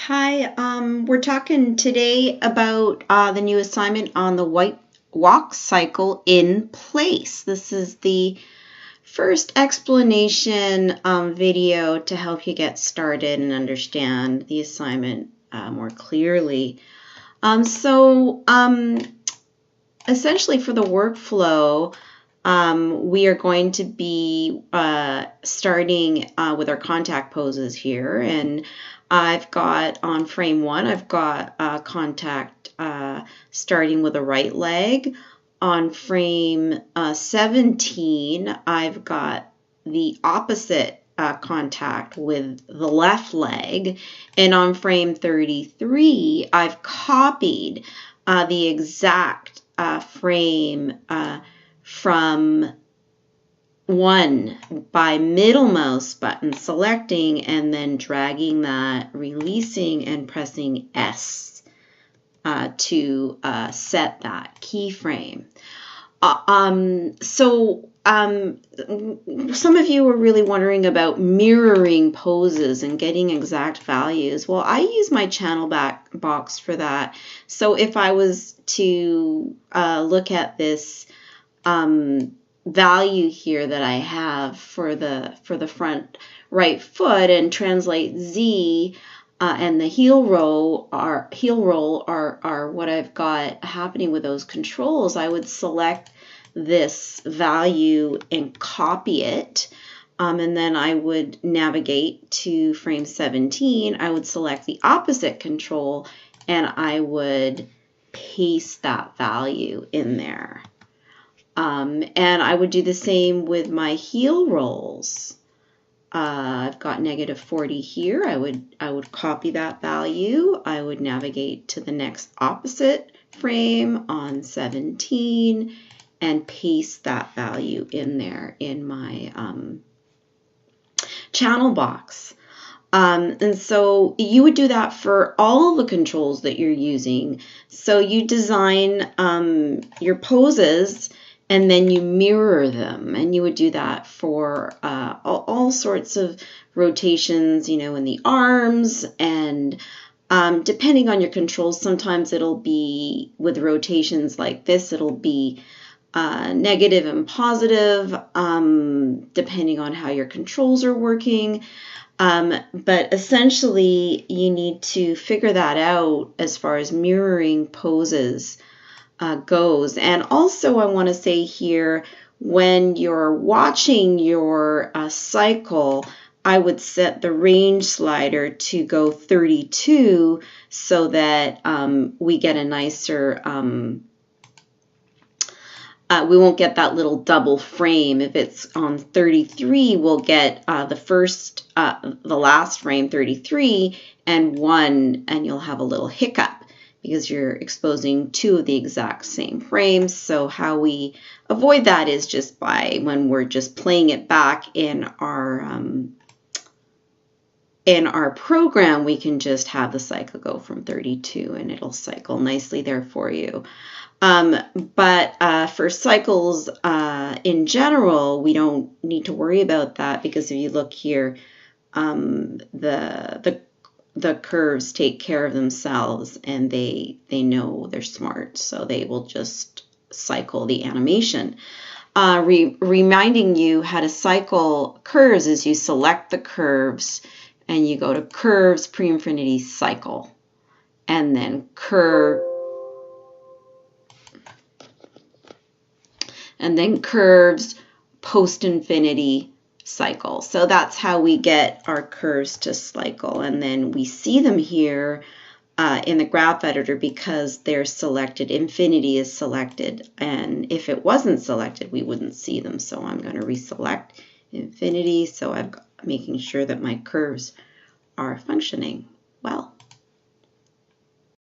Hi, we're talking today about the new assignment on the white walk cycle in place. This is the first explanation video to help you get started and understand the assignment more clearly. Essentially for the workflow, we are going to be starting with our contact poses here, and I've got on frame 1, I've got contact starting with the right leg. On frame 17, I've got the opposite contact with the left leg. And on frame 33, I've copied the exact frame from 1 by middle mouse button selecting and then dragging that, releasing and pressing S to set that keyframe. Some of you were really wondering about mirroring poses and getting exact values. Well, I use my channel box for that. So if I was to look at this value here that I have for the front right foot and translate Z and the heel roll are what I've got happening with those controls, I would select this value and copy it, and then I would navigate to frame 17. I would select the opposite control and I would paste that value in there. And I would do the same with my heel rolls. I've got -40 here. I would copy that value. I would navigate to the next opposite frame on 17 and paste that value in there in my channel box. And so you would do that for all the controls that you're using. So you design your poses and then you mirror them, and you would do that for all sorts of rotations, you know, in the arms, and depending on your controls, sometimes it'll be with rotations like this, it'll be negative and positive, depending on how your controls are working. But essentially, you need to figure that out as far as mirroring poses goes. And also, I want to say here, when you're watching your cycle, I would set the range slider to go 32 so that we get a nicer, we won't get that little double frame. If it's on 33, we'll get the last frame 33 and 1, and you'll have a little hiccup because you're exposing 2 of the exact same frames. So how we avoid that is just by, when we're just playing it back in our program, we can just have the cycle go from 32 and it'll cycle nicely there for you. But for cycles in general, we don't need to worry about that, because if you look here, the curves take care of themselves, and they know, they're smart, so they will just cycle the animation. Reminding you how to cycle curves is you select the curves and you go to curves, pre-infinity, cycle, and then curves, post-infinity, cycle. So that's how we get our curves to cycle, and then we see them here in the graph editor because they're selected. Infinity is selected, and if it wasn't selected, we wouldn't see them. So I'm going to reselect infinity, so I'm making sure that my curves are functioning well.